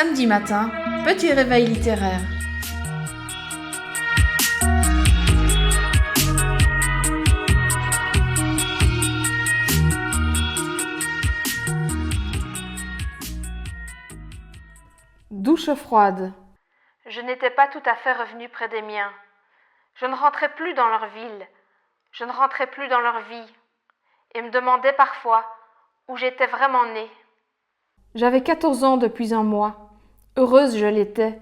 Samedi matin, petit réveil littéraire. Douche froide. Je n'étais pas tout à fait revenue près des miens. Je ne rentrais plus dans leur ville. Je ne rentrais plus dans leur vie. Et me demandais parfois où j'étais vraiment née. J'avais 14 ans depuis un mois. Heureuse je l'étais.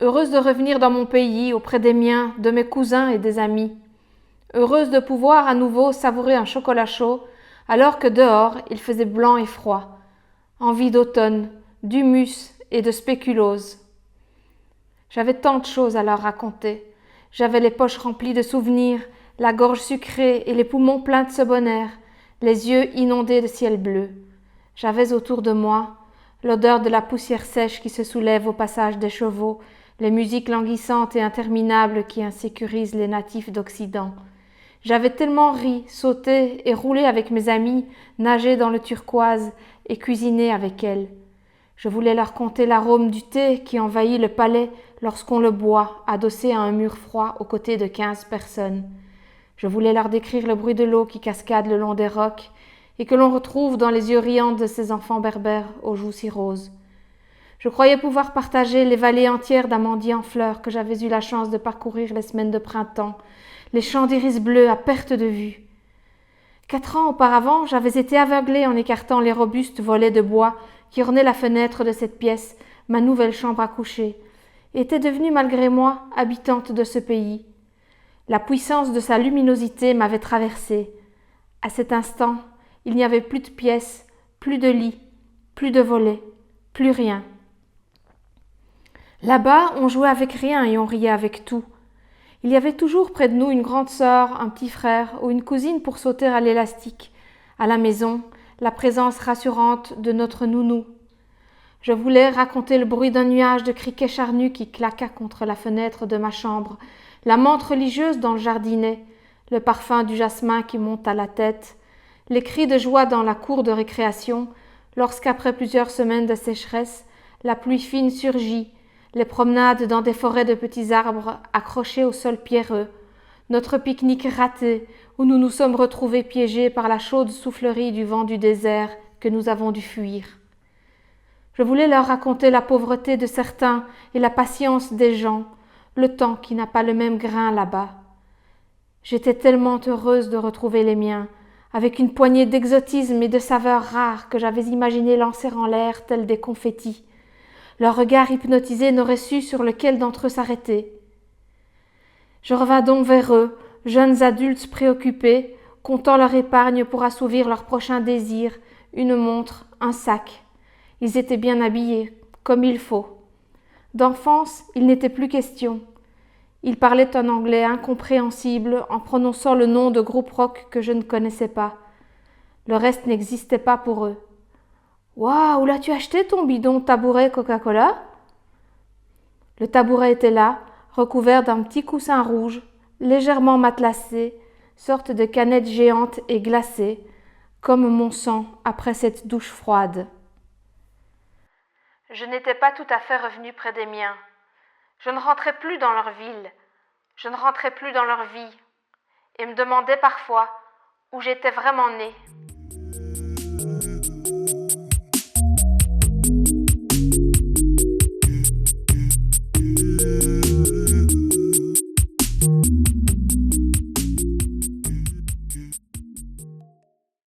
Heureuse de revenir dans mon pays, auprès des miens, de mes cousins et des amis. Heureuse de pouvoir à nouveau savourer un chocolat chaud, alors que dehors il faisait blanc et froid. Envie d'automne, d'humus et de spéculose. J'avais tant de choses à leur raconter. J'avais les poches remplies de souvenirs, la gorge sucrée et les poumons pleins de ce bonheur, les yeux inondés de ciel bleu. J'avais autour de moi l'odeur de la poussière sèche qui se soulève au passage des chevaux, les musiques languissantes et interminables qui insécurisent les natifs d'Occident. J'avais tellement ri, sauté et roulé avec mes amis, nagé dans le turquoise et cuisiné avec elles. Je voulais leur conter l'arôme du thé qui envahit le palais lorsqu'on le boit, adossé à un mur froid aux côtés de 15 personnes. Je voulais leur décrire le bruit de l'eau qui cascade le long des rocs et que l'on retrouve dans les yeux riants de ces enfants berbères aux joues si roses. Je croyais pouvoir partager les vallées entières d'amandiers en fleurs que j'avais eu la chance de parcourir les semaines de printemps, les champs d'iris bleus à perte de vue. 4 ans auparavant, j'avais été aveuglée en écartant les robustes volets de bois qui ornaient la fenêtre de cette pièce, ma nouvelle chambre à coucher, et était devenue malgré moi habitante de ce pays. La puissance de sa luminosité m'avait traversée. À cet instant, il n'y avait plus de pièces, plus de lits, plus de volets, plus rien. Là-bas, on jouait avec rien et on riait avec tout. Il y avait toujours près de nous une grande sœur, un petit frère ou une cousine pour sauter à l'élastique. À la maison, la présence rassurante de notre nounou. Je voulais raconter le bruit d'un nuage de criquets charnus qui claqua contre la fenêtre de ma chambre, la menthe religieuse dans le jardinet, le parfum du jasmin qui monte à la tête, les cris de joie dans la cour de récréation, lorsqu'après plusieurs semaines de sécheresse, la pluie fine surgit, les promenades dans des forêts de petits arbres accrochés au sol pierreux, notre pique-nique raté où nous nous sommes retrouvés piégés par la chaude soufflerie du vent du désert que nous avons dû fuir. Je voulais leur raconter la pauvreté de certains et la patience des gens, le temps qui n'a pas le même grain là-bas. J'étais tellement heureuse de retrouver les miens, avec une poignée d'exotisme et de saveurs rares que j'avais imaginé lancer en l'air tels des confettis. Leur regard hypnotisé n'aurait su sur lequel d'entre eux s'arrêter. Je revins donc vers eux, jeunes adultes préoccupés, comptant leur épargne pour assouvir leurs prochains désirs, une montre, un sac. Ils étaient bien habillés, comme il faut. D'enfance, il n'était plus question. Ils parlaient un anglais incompréhensible en prononçant le nom de groupes rock que je ne connaissais pas. Le reste n'existait pas pour eux. « Waouh, où l'as-tu acheté ton bidon tabouret Coca-Cola ?» Le tabouret était là, recouvert d'un petit coussin rouge, légèrement matelassé, sorte de canette géante et glacée, comme mon sang après cette douche froide. Je n'étais pas tout à fait revenue près des miens. Je ne rentrais plus dans leur ville. Je ne rentrais plus dans leur vie. Et me demandais parfois où j'étais vraiment née.